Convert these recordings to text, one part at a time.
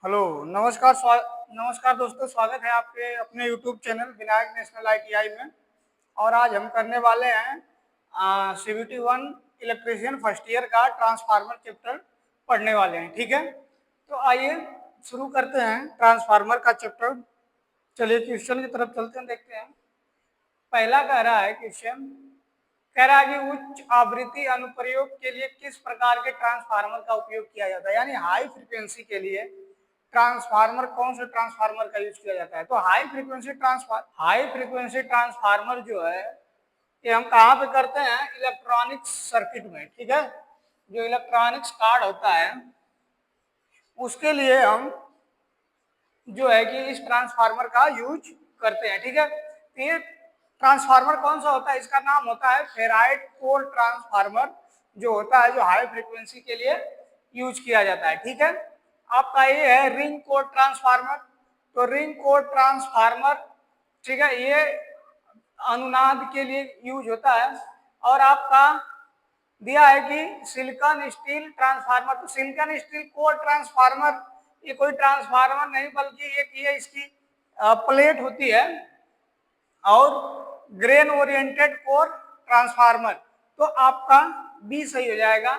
Hello. नमस्कार दोस्तों, स्वागत है आपके अपने YouTube channel Vinayak national ITI में। और आज हम करने वाले हैं सीबीटी 1 इलेक्ट्रीशियन फर्स्ट ईयर का ट्रांसफार्मर चैप्टर पढ़ने वाले हैं। ठीक है, तो आइए शुरू करते हैं ट्रांसफार्मर का चैप्टर। चलिए क्वेश्चन की तरफ चलते हैं, देखते हैं। पहला कह रहा है क्वेश्चन, कह रहा है कि उच्च आवृत्ति अनुप्रयोग के लिए किस प्रकार के ट्रांसफार्मर का उपयोग किया जाता है, यानी हाई फ्रीक्वेंसी के लिए ट्रांसफार्मर, कौन से ट्रांसफार्मर का यूज किया जाता है। तो हाई फ्रीक्वेंसी ट्रांसफार्मर जो है ये हम कहाँ पे करते हैं, इलेक्ट्रॉनिक्स सर्किट में। ठीक है, जो इलेक्ट्रॉनिक्स कार्ड होता है उसके लिए हम जो है कि इस ट्रांसफार्मर का यूज करते हैं। ठीक है, तो ये ट्रांसफार्मर कौन सा होता है, इसका नाम होता है फेराइड कोर ट्रांसफार्मर, जो होता है जो हाई फ्रीक्वेंसी के लिए यूज किया जाता है। ठीक है, आपका ये है रिंग कोर ट्रांसफार्मर। तो रिंग कोर ट्रांसफार्मर, ठीक है, ये अनुनाद के लिए यूज होता है। और आपका दिया है कि सिलिकॉन स्टील ट्रांसफार्मर। तो सिलिकॉन स्टील कोर ट्रांसफार्मर ये कोई ट्रांसफार्मर नहीं बल्कि एक ये इसकी प्लेट होती है, और ग्रेन ओरिएंटेड कोर ट्रांसफार्मर। तो आपका बी सही हो जाएगा,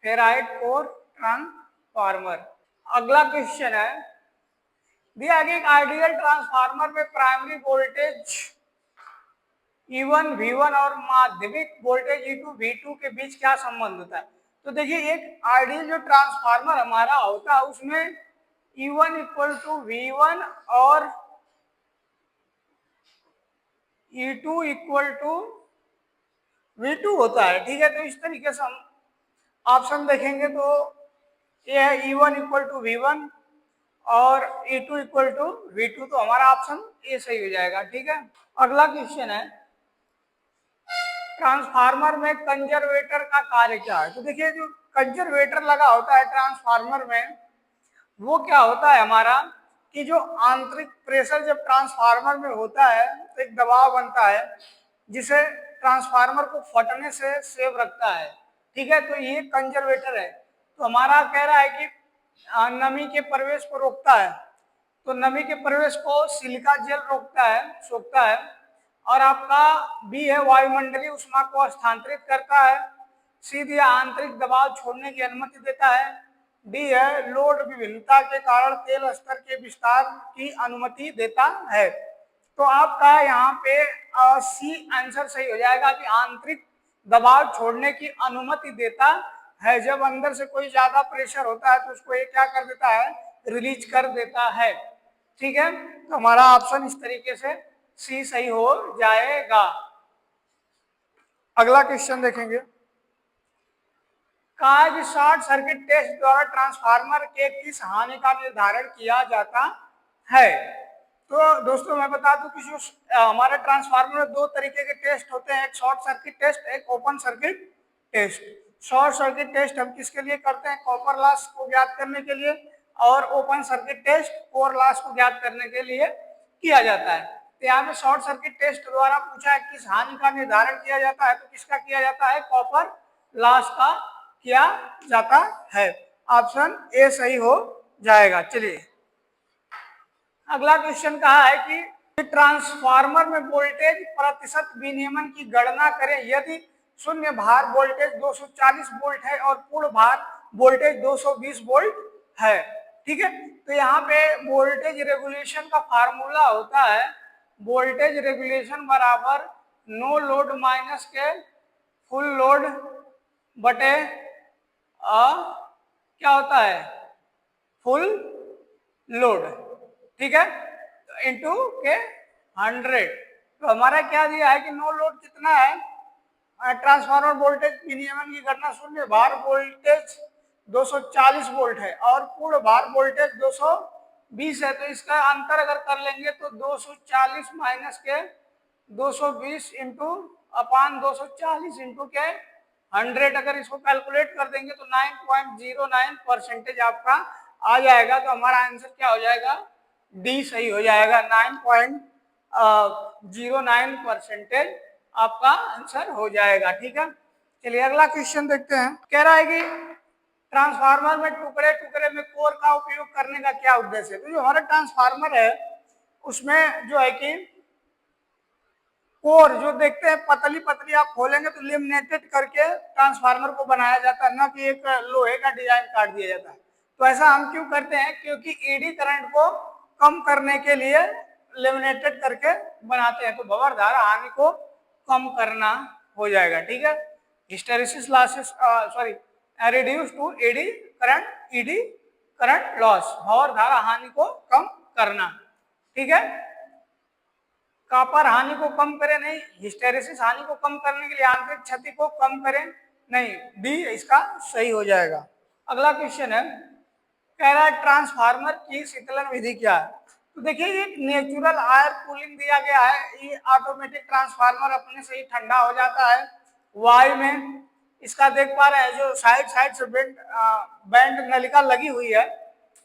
फेराइड कोर ट्रांसफार्मर। अगला क्वेश्चन है, दिया गया एक आइडियल ट्रांसफार्मर में प्राइमरी वोल्टेज E1 V1 और माध्यमिक वोल्टेज E2 V2 के बीच क्या संबंध होता है। तो देखिए, एक आइडियल जो ट्रांसफार्मर हमारा होता है उसमें E1 इक्वल टू V1 और E2 इक्वल टू V2 होता है। ठीक है, तो इस तरीके से हम ऑप्शन देखेंगे तो ये है E1 इक्वल टू V1 और E2 इक्वल टू V2, तो हमारा ऑप्शन ए सही हो जाएगा। ठीक है, अगला क्वेश्चन है, ट्रांसफार्मर में कंजर्वेटर का कार्य क्या है। तो देखिए, जो कंजर्वेटर लगा होता है ट्रांसफार्मर में, वो क्या होता है हमारा कि जो आंतरिक प्रेशर जब ट्रांसफार्मर में होता है तो एक दबाव बनता है जिसे ट्रांसफार्मर को फटने से सेव रखता है। ठीक है, तो ये कंजर्वेटर है। तो हमारा कह रहा है कि नमी के प्रवेश को रोकता है। तो नमी के प्रवेश को सिलिका जेल सोखता है। और आपका बी है, वायुमंडलीय ऊष्मा को स्थानांतरित करता है। सी दिया, आंतरिक दबाव छोड़ने की अनुमति देता है। डी है, लोड विभिन्नता के कारण तेल स्तर के विस्तार की अनुमति देता है। तो आपका यहाँ पे सी आंसर सही हो जाएगा कि आंतरिक दबाव छोड़ने की अनुमति देता है। जब अंदर से कोई ज्यादा प्रेशर होता है तो उसको ये क्या कर देता है, रिलीज कर देता है। ठीक है, तो हमारा ऑप्शन इस तरीके से सी सही हो जाएगा। अगला क्वेश्चन देखेंगे, कहा शॉर्ट सर्किट टेस्ट द्वारा ट्रांसफार्मर के किस हानि का निर्धारण किया जाता है। तो दोस्तों मैं बता दूं कि जो हमारे ट्रांसफार्मर में दो तरीके के टेस्ट होते हैं, एक शॉर्ट सर्किट टेस्ट, एक open circuit test. Short circuit test हम किसके लिए करते हैं, कॉपर लॉस को ज्ञात करने के लिए, और open circuit test core loss को ज्ञात करने के लिए किया जाता है। तो यहाँ पे शॉर्ट सर्किट टेस्ट द्वारा पूछा है किस हानि का निर्धारण किया जाता है, तो किसका किया जाता है, कॉपर लॉस का किया जाता है। ऑप्शन ए सही हो जाएगा। चलिए अगला क्वेश्चन कहा है कि ट्रांसफार्मर में वोल्टेज प्रतिशत विनियमन की गणना करें यदि शून्य भार वोल्टेज 240 वोल्ट है और पूर्ण भार वोल्टेज 220 वोल्ट है। ठीक है, तो यहाँ पे वोल्टेज रेगुलेशन का फार्मूला होता है, वोल्टेज रेगुलेशन बराबर नो लोड माइनस के फुल लोड बटे क्या होता है, फुल लोड। ठीक है, इंटू के 100। तो हमारा क्या दिया है कि नो लोड कितना है, ट्रांसफार्मर वोल्टेज विनियमन की घटना शून्य भार वोल्टेज 240 वोल्ट है और पूर्ण भार वोल्टेज 220 है। तो इसका अंतर अगर कर लेंगे तो 240 माइनस के 220 इंटू अपान 240 इंटू के 100, अगर इसको कैलकुलेट कर देंगे तो 9.09% आपका आ जाएगा। तो हमारा आंसर क्या हो जाएगा, डी सही हो जाएगा। 9.09% आपका आंसर हो जाएगा। ठीक है, चलिए अगला क्वेश्चन देखते हैं। कह रहा है कि ट्रांसफार्मर में टुकड़े टुकड़े में कोर का उपयोग करने का क्या उद्देश्य है? तो जो हमारा ट्रांसफार्मर है उसमें जो है कि कोर जो देखते हैं पतली पतली आप खोलेंगे तो लेमिनेटेड करके ट्रांसफार्मर को बनाया जाता है, ना कि एक लोहे का डिजाइन काट दिया जाता है। तो ऐसा हम क्यों करते हैं? क्योंकि ईडी करंट को कम करने के लिए लेमिनेटेड करके बनाते हैं, तो भंवर धारा हानि को कम करना हो जाएगा। ठीक है, hysteresis losses sorry reduce to eddy current loss, भंवर धारा हानि को कम करना। ठीक है, कॉपर हानि को कम करें नहीं, हिस्टेरिसिस हानि को कम करने के लिए आंतरिक क्षति को कम करें नहीं, डी इसका सही हो जाएगा। अगला क्वेश्चन है, कह रहा है ट्रांसफार्मर की शीतलन विधि क्या है? तो देखिए ये नेचुरल एयर कूलिंग दिया गया है, ये ऑटोमेटिक ट्रांसफार्मर अपने से ही ठंडा हो जाता है वायु में। इसका देख पा रहे हैं जो साइड से बैंड नलिका लगी हुई है,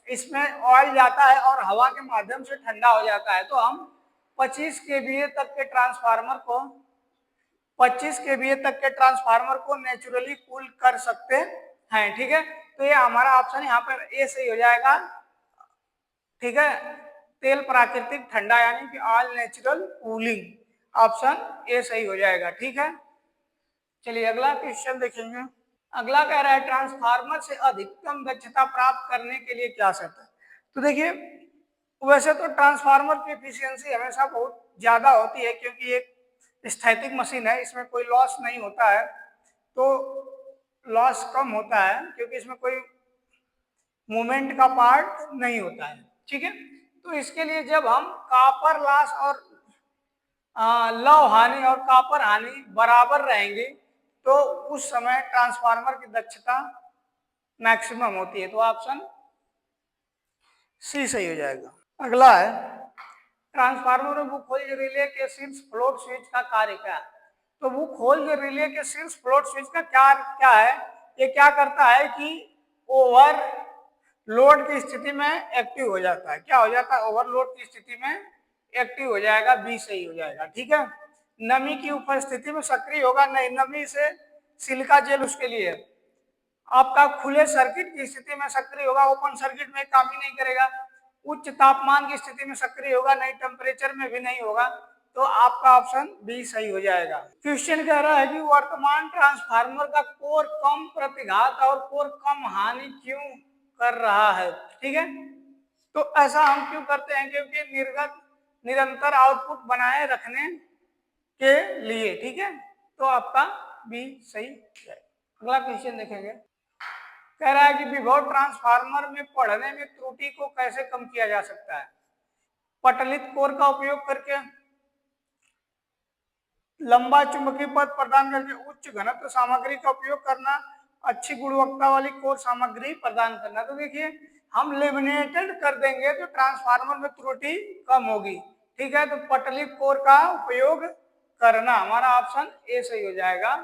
इसमें ऑयल जाता है और हवा के माध्यम से ठंडा हो जाता है। तो हम 25 केवीए तक के ट्रांसफार्मर को 25 केवीए तक के ट्रांसफार्मर को नेचुरली कूल कर सकते हैं। ठीक है, तो ये हमारा ऑप्शन यहाँ पर ए सही हो जाएगा। ठीक है, तेल प्राकृतिक ठंडा यानी कि oil natural cooling, option A सही हो जाएगा। ठीक है, चलिए अगला क्वेश्चन देखेंगे। अगला कह रहा है ट्रांसफार्मर से अधिकतम दक्षता प्राप्त करने के लिए क्या शर्त है? तो देखिए वैसे तो ट्रांसफार्मर की एफिशिएंसी हमेशा बहुत ज्यादा होती है, क्योंकि एक स्थैतिक मशीन है, इसमें कोई लॉस नहीं होता है, तो लॉस कम होता है क्योंकि इसमें कोई मूवमेंट का पार्ट नहीं होता है। ठीक है, तो इसके लिए जब हम कॉपर लॉस और लौह हानि और कॉपर हानि बराबर रहेंगे तो उस समय ट्रांसफार्मर की दक्षता मैक्सिमम होती है, तो ऑप्शन सी सही हो जाएगा। अगला है ट्रांसफार्मर में बुक-होल्ड रिले के शीर्ष फ्लोट स्विच का कार्य क्या है? तो बुक-होल्ड रिले के शीर्ष फ्लोट स्विच का क्या है? ये क्या करता है कि ओवर लोड की स्थिति में एक्टिव हो जाता है। क्या हो जाता है? ओवरलोड की स्थिति में एक्टिव हो जाएगा, बी सही हो जाएगा। ठीक है, नमी की उपस्थिति में सक्रिय होगा नहीं, नमी से सिलिका जेल उसके लिए आपका खुले सर्किट की स्थिति में सक्रिय होगा, ओपन सर्किट में काम ही नहीं करेगा। उच्च तापमान की स्थिति में सक्रिय होगा नहीं, टेम्परेचर में भी नहीं होगा, तो आपका ऑप्शन बी सही हो जाएगा। क्वेश्चन कह रहा है कि वर्तमान ट्रांसफार्मर का कोर कम प्रतिघात और कोर कम हानि क्यों कर रहा है? ठीक है, तो ऐसा हम क्यों करते हैं? क्योंकि निरंतर आउटपुट बनाए रखने के लिए। ठीक है, तो आपका बी सही है। अगला क्वेश्चन देखेंगे। कह रहा है कि विभव ट्रांसफार्मर में पढ़ने में त्रुटि को कैसे कम किया जा सकता है? पटलित कोर का उपयोग करके, लंबा चुंबकीय पथ प्रदान करके, उच्च घनत्व सामग्री का उपयोग करना, अच्छी गुणवत्ता वाली कोर सामग्री प्रदान करना। तो देखिए हम लेमिनेटेड कर देंगे तो ट्रांसफार्मर में त्रुटि कम होगी। ठीक है, तो पटलित कोर का उपयोग करना, हमारा ऑप्शन ए सही हो जाएगा,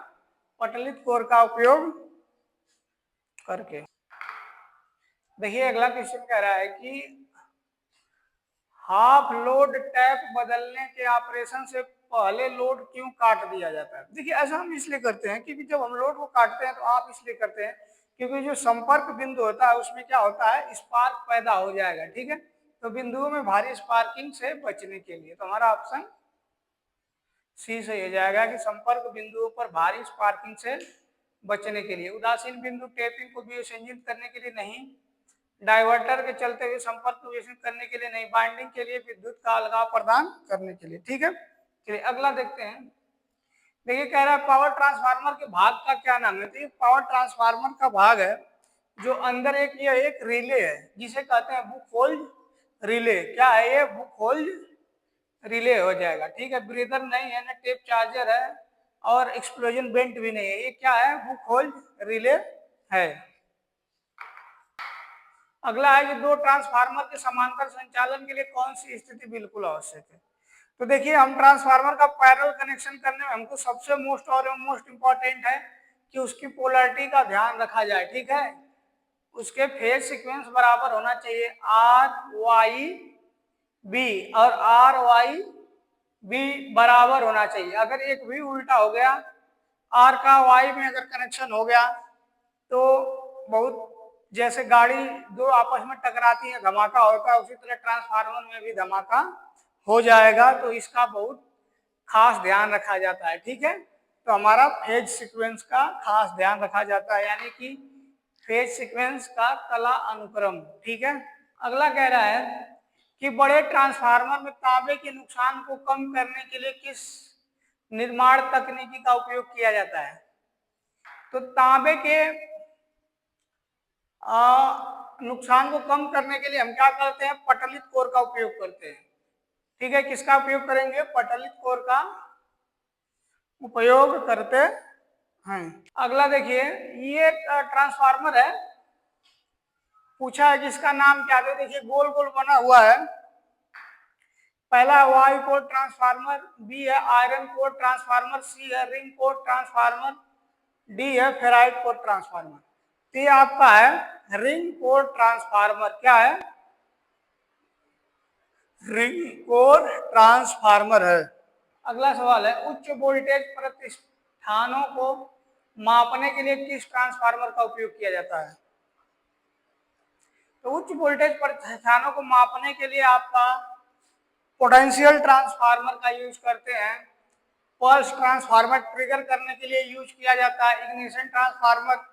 पटलित कोर का उपयोग करके। देखिए अगला क्वेश्चन कह रहा है कि हाफ लोड टैप बदलने के ऑपरेशन से पहले लोड क्यों काट दिया जाता है? देखिए ऐसा हम इसलिए करते हैं क्योंकि जब हम लोड को काटते हैं तो आप इसलिए करते हैं क्योंकि जो संपर्क बिंदु होता है उसमें क्या होता है, स्पार्क पैदा हो जाएगा। ठीक है, तो बिंदुओं में भारी स्पार्किंग से बचने के लिए, तो हमारा ऑप्शन सी सही हो जाएगा कि संपर्क बिंदुओं पर भारी स्पार्किंग से बचने के लिए। उदासीन बिंदु टेपिंग को विसंजित करने के लिए नहीं, डाइवर्टर के चलते हुए संपर्क को विसंजित करने के लिए नहीं, बाइंडिंग के लिए, विद्युत का अलगाव प्रदान करने के लिए। ठीक है, चलिए अगला देखते हैं। देखिए कह रहा है पावर ट्रांसफार्मर के भाग का क्या नाम है? तो पावर ट्रांसफार्मर का भाग है जो अंदर एक रिले है जिसे कहते हैं बुक होल्ड रिले। क्या है ये? बुक होल्ड रिले हो जाएगा। ठीक है, ब्रीदर नहीं है, ना टेप चार्जर है और एक्सप्लोजन बेंट भी नहीं है, ये क्या है? बुक होल्ड रिले है। अगला है कि दो ट्रांसफार्मर के समांतर संचालन के लिए कौन सी स्थिति बिल्कुल आवश्यक है? तो देखिए हम ट्रांसफार्मर का पैरेलल कनेक्शन करने में हमको सबसे मोस्ट इंपॉर्टेंट है कि उसकी पोलैरिटी का ध्यान रखा जाए। ठीक है, उसके फेज सीक्वेंस बराबर होना चाहिए, आर वाई बी और आर वाई बी बराबर होना चाहिए। अगर एक भी उल्टा हो गया, आर का वाई में अगर कनेक्शन हो गया तो बहुत जैसे गाड़ी दो आपस में टकराती है धमाका होता है, उसी तरह ट्रांसफार्मर में भी धमाका हो जाएगा। तो इसका बहुत खास ध्यान रखा जाता है। ठीक है, तो हमारा फेज सीक्वेंस का खास ध्यान रखा जाता है, यानी कि फेज सीक्वेंस का कला अनुक्रम। ठीक है, अगला कह रहा है कि बड़े ट्रांसफार्मर में तांबे के नुकसान को कम करने के लिए किस निर्माण तकनीकी का उपयोग किया जाता है। तो तांबे के नुकसान को कम करने के लिए हम क्या करते हैं, पटलित कोर का उपयोग करते हैं। ठीक है, किसका उपयोग करेंगे, पटलित कोर का उपयोग करते हैं। अगला देखिए, ये ट्रांसफार्मर है, पूछा है कि इसका नाम क्या है। देखिए गोल गोल बना हुआ है, पहला वाई कोर ट्रांसफार्मर, बी है आयरन कोर ट्रांसफार्मर, सी है रिंग कोर ट्रांसफार्मर, डी है फेराइट कोर ट्रांसफार्मर। तो ये आपका है रिंग कोर ट्रांसफार्मर। क्या है, रिंग कोर ट्रांसफार्मर है। अगला सवाल है, उच्च वोल्टेज प्रतिष्ठानों को मापने के लिए किस ट्रांसफार्मर का उपयोग किया जाता है। तो उच्च वोल्टेज प्रतिष्ठानों को मापने के लिए आपका पोटेंशियल ट्रांसफार्मर का यूज करते हैं, पल्स ट्रांसफार्मर ट्रिगर करने के लिए यूज किया जाता है, इग्निशन ट्रांसफार्मर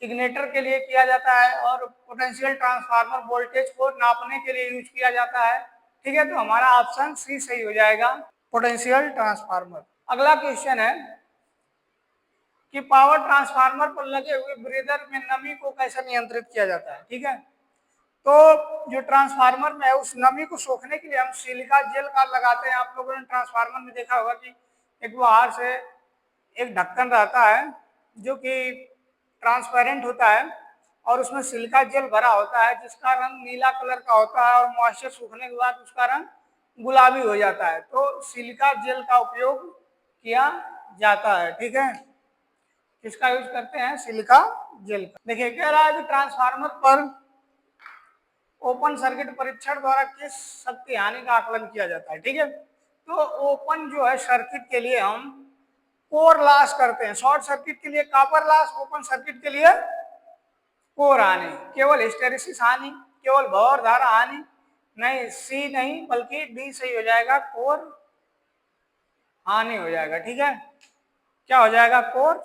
इग्नेटर के लिए किया जाता है, और पोटेंशियल ट्रांसफार्मर वोल्टेज को नापने के लिए यूज किया जाता है। ठीक है, तो हमारा ऑप्शन सी सही हो जाएगा, पोटेंशियल ट्रांसफार्मर। अगला क्वेश्चन है कि पावर ट्रांसफार्मर पर लगे हुए ब्रीदर में नमी को कैसे नियंत्रित किया जाता है। ठीक है, तो जो ट्रांसफार्मर में है उस नमी को सोखने के लिए हम सिलिका जेल का लगाते हैं। आप लोगों ने ट्रांसफार्मर में देखा होगा कि एक बाहर से एक ढक्कन रहता है जो कि ट्रांसपेरेंट होता है और उसमें सिलिका जेल भरा होता है जिसका रंग नीला कलर का होता है, और मॉइस्चर सूखने के बाद उसका रंग गुलाबी हो जाता है। तो सिलिका जेल का उपयोग किया जाता है। ठीक है, किसका यूज करते हैं, सिलिका जेल का। देखिए कह रहा है कि ट्रांसफार्मर पर ओपन सर्किट परीक्षण द्वारा किस शक्ति हानि का आकलन किया जाता है। ठीक है, तो ओपन जो है सर्किट के लिए हम कोर लॉस करते हैं, शॉर्ट सर्किट के लिए कॉपर लॉस, ओपन सर्किट के लिए कोर हानि। केवल हिस्टेरिसिस हानि, केवल भंवर धारा हानि नहीं, सी नहीं बल्कि डी सही हो जाएगा, कोर हानि हो जाएगा। ठीक है, क्या हो जाएगा, कोर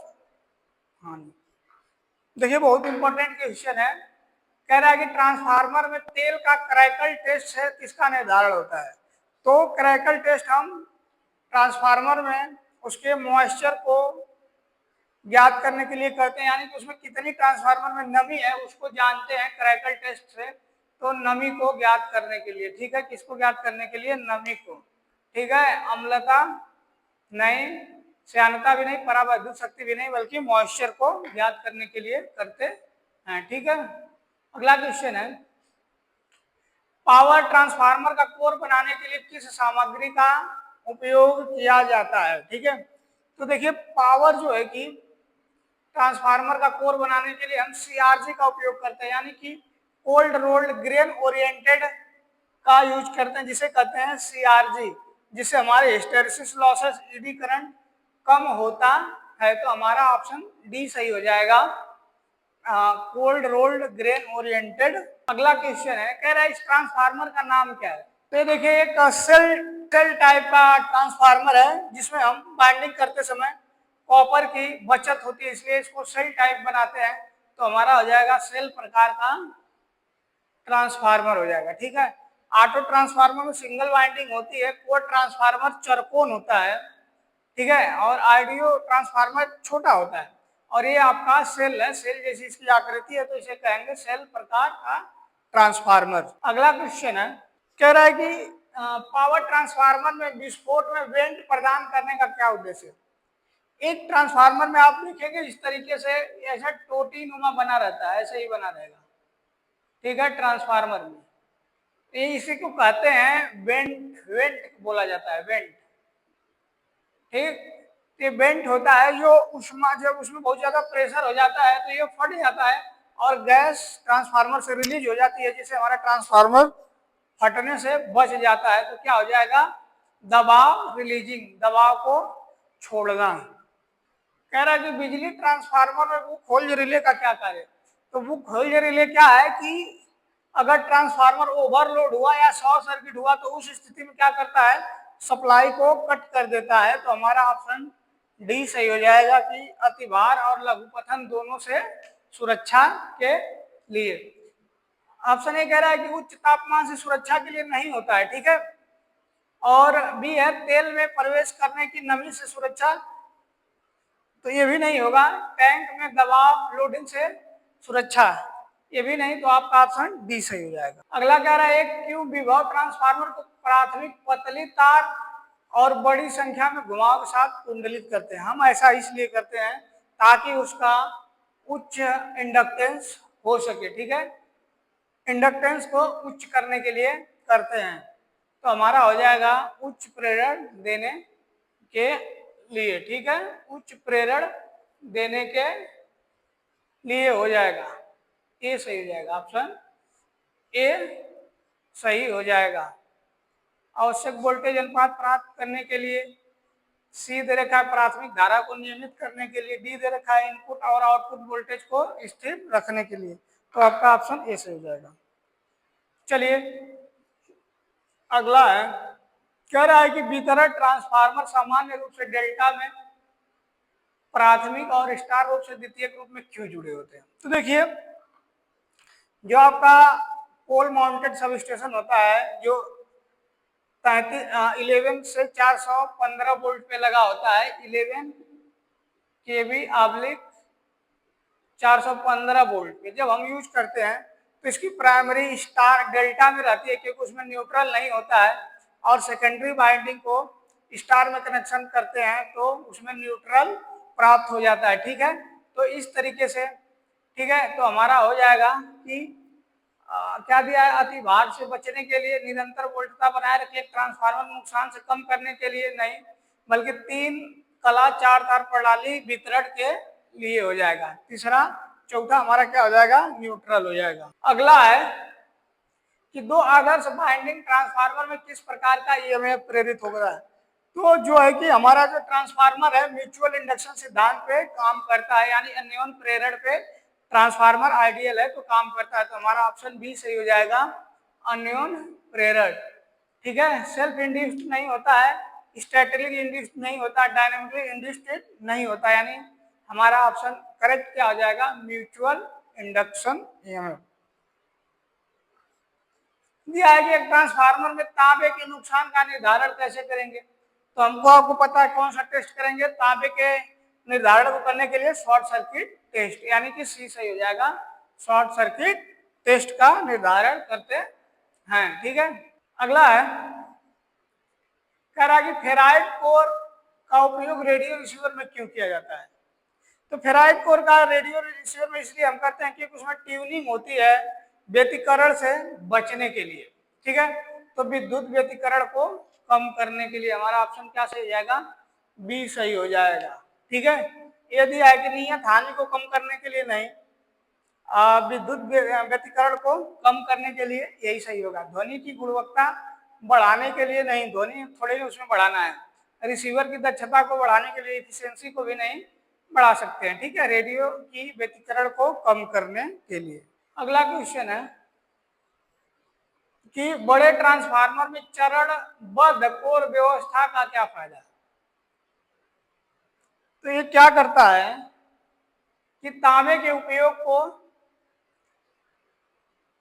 हानि। देखिए बहुत इंपॉर्टेंट क्वेश्चन है, कह रहा है कि ट्रांसफार्मर में तेल का क्रैकल टेस्ट है किसका निर्धारण होता है। तो क्रैकल टेस्ट हम ट्रांसफार्मर में उसके मॉइस्चर को ज्ञात करने के लिए करते हैं, यानी कि उसमें कितनी ट्रांसफार्मर में नमी है उसको जानते हैं क्रैकल टेस्ट से, तो नमी को ज्ञात करने के लिए। ठीक है, किसको ज्ञात करने के लिए, नमी को। ठीक है, अम्लता नहीं, श्यानता भी नहीं, परावैद्युत शक्ति भी नहीं, बल्कि मॉइस्चर को ज्ञात करने के लिए करते हैं। ठीक है, अगला क्वेश्चन है, पावर ट्रांसफार्मर का कोर बनाने के लिए किस सामग्री का उपयोग किया जाता है। ठीक है, तो देखिए पावर जो है कि ट्रांसफार्मर का कोर बनाने के लिए हम सीआरजी का उपयोग करते हैं, यानी कि कोल्ड रोल्ड ग्रेन ओरिएंटेड का यूज करते हैं, जिसे कहते हैं सीआरजी, जिससे हमारे हिस्टेरिसिस लॉसेस, ईडी करंट कम होता है। तो हमारा ऑप्शन डी सही हो जाएगा, कोल्ड रोल्ड ग्रेन ओरिएंटेड। अगला क्वेश्चन है, कह रहा है इस ट्रांसफार्मर का नाम क्या है। तो देखिए एक सेल टाइप का ट्रांसफार्मर है जिसमें हम बाइंडिंग करते समय कॉपर की बचत होती है, इसलिए इसको सेल टाइप बनाते हैं। तो हमारा हो जाएगा सेल प्रकार का ट्रांसफार्मर हो जाएगा। ठीक है, ऑटो ट्रांसफार्मर में सिंगल वाइंडिंग होती है, कोर ट्रांसफार्मर चरकोन होता है। ठीक है, और आइडियो ट्रांसफार्मर छोटा होता है, और ये आपका सेल है, सेल जैसी इसकी आकृति है, तो इसे कहेंगे सेल प्रकार का ट्रांसफार्मर। अगला क्वेश्चन है, कह रहा है कि पावर ट्रांसफार्मर में विस्फोट में वेंट प्रदान करने का क्या उद्देश्य है। एक ट्रांसफार्मर में आप देखेंगे इस तरीके से ऐसा टोटी नुमा बना रहता है, ऐसे ही बना रहेगा। ठीक है, ट्रांसफार्मर में ये इसी को कहते हैं वेंट, वेंट बोला जाता है, वेंट। ठीक, ये वेंट होता है जो उष्मा, जब उसमें बहुत ज्यादा प्रेशर हो जाता है तो ये फट जाता है और गैस ट्रांसफार्मर से रिलीज हो जाती है, जिससे हमारा ट्रांसफार्मर फटने से बच जाता है। तो क्या हो जाएगा, दबाव रिलीजिंग, दबाव को छोड़ना। कह रहा है कि बिजली ट्रांसफार्मर में वो खोल्ड रिले का क्या कार्य है। तो वो खोल रिले क्या है कि अगर ट्रांसफार्मर ओवरलोड हुआ या शॉर्ट सर्किट हुआ तो उस स्थिति में क्या करता है, सप्लाई को कट कर देता है। तो हमारा ऑप्शन डी सही हो जाएगा कि अतिभार और लघुपतन दोनों से सुरक्षा के लिए। ऑप्शन ए कह रहा है कि उच्च तापमान से सुरक्षा के लिए नहीं होता है, ठीक है। और बी है तेल में प्रवेश करने की नमी से सुरक्षा, तो ये भी नहीं होगा। टैंक में दबाव लोडिंग से सुरक्षा, ये भी नहीं, तो आपका ऑप्शन डी सही हो जाएगा। अगला कह रहा है एक क्यों विभव ट्रांसफार्मर को प्राथमिक पतली तार और बड़ी संख्या में घुमाव के साथ कुंडलित करते हैं। हम ऐसा इसलिए करते हैं ताकि उसका उच्च इंडक्टेंस हो सके, ठीक है, इंडक्टेंस को उच्च करने के लिए करते हैं। तो हमारा हो जाएगा उच्च प्रेरण देने के लिए, ठीक है, उच्च प्रेरण देने के लिए हो जाएगा, ए सही हो जाएगा, ऑप्शन ए सही हो जाएगा। आवश्यक वोल्टेज अनुपात प्राप्त करने के लिए, सी दे रखा है प्राथमिक धारा को नियमित करने के लिए, डी दे रखा है इनपुट और आउटपुट वोल्टेज को स्थिर रखने के लिए। तो आपका ऑप्शन ए सही हो जाएगा। चलिए अगला है, कह रहा है कि वितरण ट्रांसफार्मर सामान्य रूप से डेल्टा में प्राथमिक और स्टार रूप से द्वितीयक रूप में क्यों जुड़े होते हैं। तो देखिए जो आपका पोल माउंटेड सब स्टेशन होता है जो 11 से 415 वोल्ट पे लगा होता है, 11 केवी ऑब्लिक 415 वोल्ट पे जब हम यूज करते हैं तो इसकी प्राइमरी स्टार डेल्टा में रहती है क्योंकि उसमें न्यूट्रल नहीं होता है, और सेकेंडरी वाइंडिंग को स्टार में कनेक्शन करते हैं तो उसमें न्यूट्रल प्राप्त हो जाता है, ठीक है। तो इस तरीके से, ठीक है, तो हमारा हो जाएगा कि क्या दिया है, अतिभार से बचने के लिए, निरंतर वोल्टता बनाए रखिए, ट्रांसफार्मर नुकसान से कम करने के लिए नहीं, बल्कि 3 कला 4 तार प्रणाली वितरण के लिए हो जाएगा। तीसरा चौथा हमारा क्या हो जाएगा, न्यूट्रल हो जाएगा। अगला है कि दो आदर्श वाइंडिंग ट्रांसफार्मर में किस प्रकार का ईएमएफ प्रेरित हो रहा है। तो जो है कि हमारा जो ट्रांसफार्मर है म्यूचुअल इंडक्शन सिद्धांत पे काम करता है, यानी अन्योन प्रेरण पे ट्रांसफार्मर आइडियल है तो काम करता है। तो हमारा ऑप्शन बी सही हो जाएगा, अन्योन प्रेरण, ठीक है। सेल्फ इंड्यूस्ड नहीं होता है, स्टैटिकली इंड्यूस्ड नहीं होता, डायनेमिकली इंड्यूस्ड नहीं होता, यानी हमारा ऑप्शन करेक्ट क्या हो जाएगा, म्यूचुअल इंडक्शन ईएमएफ। दिया है कि एक ट्रांसफार्मर में तांबे के नुकसान का निर्धारण कैसे करेंगे। तो हमको आपको पता है कौन सा टेस्ट करेंगे, तांबे के निर्धारण को करने के लिए शॉर्ट सर्किट टेस्ट, यानी कि सी सही हो जाएगा, शॉर्ट सर्किट टेस्ट का निर्धारण करते हैं, ठीक है। अगला है, कह रहा है कि फेराइट कोर का उपयोग रेडियो रिसीवर में क्यों किया जाता है। तो फेराइट कोर का रेडियो रिसीवर में इसलिए हम करते हैं क्योंकि उसमें ट्यूनिंग होती है व्यतिकरण से बचने के लिए, ठीक है। तो विद्युत व्यतिकरण को कम करने के लिए हमारा ऑप्शन क्या सही हो जाएगा, बी सही हो जाएगा, ठीक है। यदि है कि नियत हानि को कम करने के लिए नहीं, विद्युत व्यतिकरण को कम करने के लिए यही सही होगा। ध्वनि की गुणवत्ता बढ़ाने के लिए नहीं, ध्वनि थोड़ी उसमें बढ़ाना है, रिसीवर की दक्षता को बढ़ाने के लिए, एफिशिएंसी को भी नहीं बढ़ा सकते हैं, ठीक है, रेडियो की व्यतिकरण को कम करने के लिए। अगला क्वेश्चन है कि बड़े ट्रांसफार्मर में चरणबद्ध कोर व्यवस्था का क्या फायदा है। तो ये क्या करता है कि तांबे के उपयोग को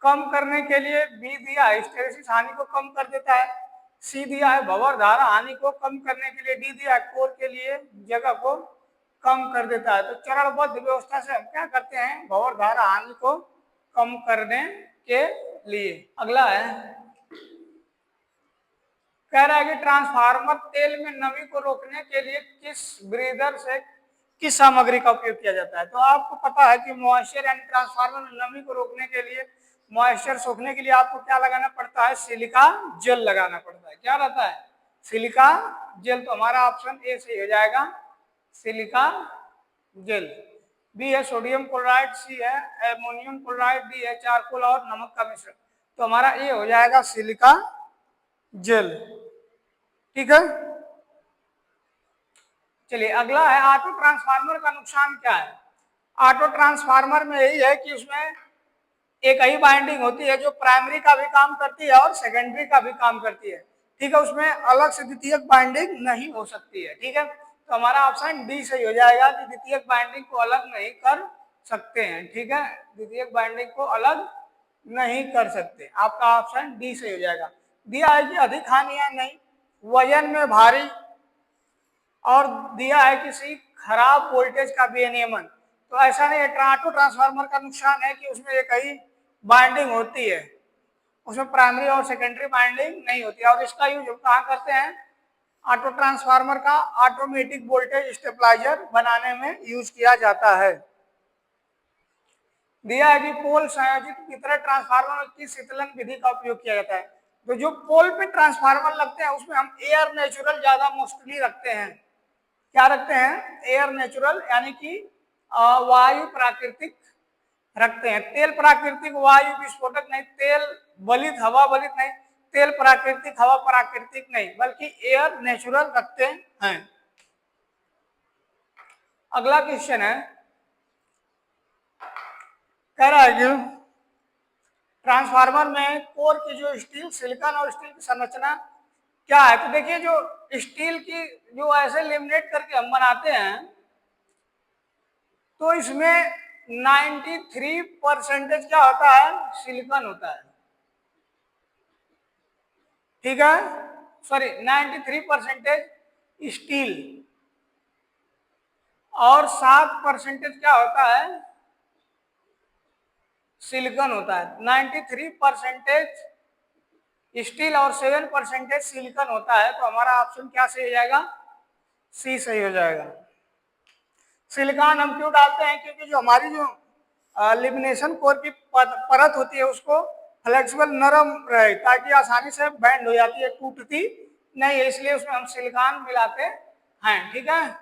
कम करने के लिए बी दिया है हिस्टैरिसीस हानि को कम कर देता है, सी दिया है भंवर धारा हानि को कम करने के लिए, डी दिया है कोर के लिए जगह को कम कर देता है। तो चरणबद्ध व्यवस्था से हम क्या करते हैं, भंवर धारा हानि को कम करने के लिए। अगला है, कह रहा है कि ट्रांसफार्मर तेल में नमी को रोकने के लिए किस ब्रीदर से किस सामग्री का उपयोग किया जाता है। तो आपको पता है कि मॉइस्चर यानी ट्रांसफार्मर में नमी को रोकने के लिए, मॉइस्चर सोखने के लिए आपको क्या लगाना पड़ता है, सिलिका जेल लगाना पड़ता है। क्या रहता है, सिलिका जेल। तो हमारा ऑप्शन ए सही हो जाएगा, सिलिका जेल। बी है सोडियम क्लोराइड, सी है एमोनियम क्लोराइड, डी है चारकोल और नमक का मिश्रण। तो हमारा ए हो जाएगा सिलिका जेल, ठीक है। चलिए अगला है, ऑटो ट्रांसफार्मर का नुकसान क्या है। ऑटो ट्रांसफार्मर में यही है कि उसमें एक ही बाइंडिंग होती है जो प्राइमरी का भी काम करती है और सेकेंडरी का भी काम करती है, ठीक है। उसमें अलग से द्वितीयक बाइंडिंग नहीं हो सकती है, ठीक है। तो हमारा ऑप्शन डी सही हो जाएगा कि द्वितीयक बाइंडिंग को अलग नहीं कर सकते हैं, ठीक है। द्वितीयक बाइंडिंग को अलग नहीं कर सकते, आपका ऑप्शन डी सही हो जाएगा। दिया है कि अधिक हानियां नहीं, वजन में भारी, और दिया है किसी खराब वोल्टेज का विनियमन। तो ऐसा नहीं है, ऑटो ट्रांसफार्मर का नुकसान है कि उसमें एक ही बाइंडिंग होती है, उसमें प्राइमरी और सेकेंडरी बाइंडिंग नहीं होती है। और इसका यूज कहाँ करते हैं, ऑटो ट्रांसफार्मर का ऑटोमेटिक वोल्टेज स्टेबलाइजर बनाने में यूज किया जाता है। दिया है कि पोल संयोजित वितरण ट्रांसफार्मर में किस शीतलन विधि का उपयोग किया जाता है। तो जो पोल पे ट्रांसफार्मर लगते हैं उसमें हम एयर नेचुरल ज्यादा मोस्टली रखते हैं। क्या रखते हैं, एयर नेचुरल, यानी कि वायु प्राकृतिक रखते हैं। तेल प्राकृतिक वायु विस्फोटक नहीं, तेल बलित हवा बलित नहीं, तेल प्राकृतिक हवा प्राकृतिक नहीं, बल्कि एयर नेचुरल रखते हैं। अगला क्वेश्चन है, कह रहा है कि ट्रांसफार्मर में कोर की जो स्टील, सिलिकॉन और स्टील की संरचना क्या है। तो देखिए, जो स्टील की जो ऐसे लेमिनेट करके हम बनाते हैं तो इसमें 93% क्या होता है, सिलिकॉन होता है, ठीक है। सॉरी, 93% स्टील और 7% क्या होता है, सिलिकॉन होता है। 93% स्टील और 7% सिलिकॉन होता है। तो हमारा ऑप्शन क्या सही हो जाएगा, सी सही हो जाएगा। सिलिकॉन हम क्यों डालते हैं, क्योंकि जो हमारी जो लेमिनेशन कोर की परत होती है उसको फ्लेक्सिबल, नरम रहे, ताकि आसानी से बैंड हो जाती है, टूटती नहीं है, इसलिए उसमें हम सिलिकॉन मिलाते हैं, ठीक है।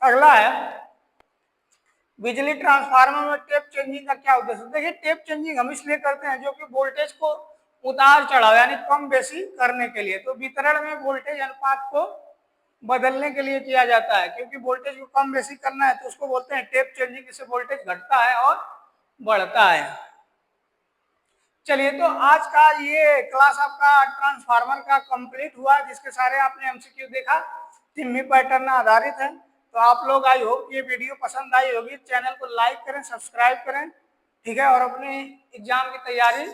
अगला है, बिजली ट्रांसफार्मर में टेप चेंजिंग का क्या उद्देश्य। देखिए, टेप चेंजिंग हम इसलिए करते हैं जो कि वोल्टेज को उतार चढ़ाव यानी कम बेसी करने के लिए। तो वितरण में वोल्टेज अनुपात को बदलने के लिए किया जाता है, क्योंकि वोल्टेज को कम बेसी करना है तो उसको बोलते हैं टेप चेंजिंग। इससे वोल्टेज घटता है और बढ़ता है। चलिए, तो आज का ये क्लास आपका ट्रांसफार्मर का कंप्लीट हुआ, जिसके सारे आपने एमसीक्यू देखा, तिम्मी पैटर्न आधारित है। तो आप लोग, आई होप ये वीडियो पसंद आई होगी। चैनल को लाइक करें, सब्सक्राइब करें, ठीक है, और अपने एग्जाम की तैयारी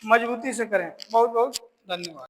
मजबूती से करें। बहुत बहुत धन्यवाद।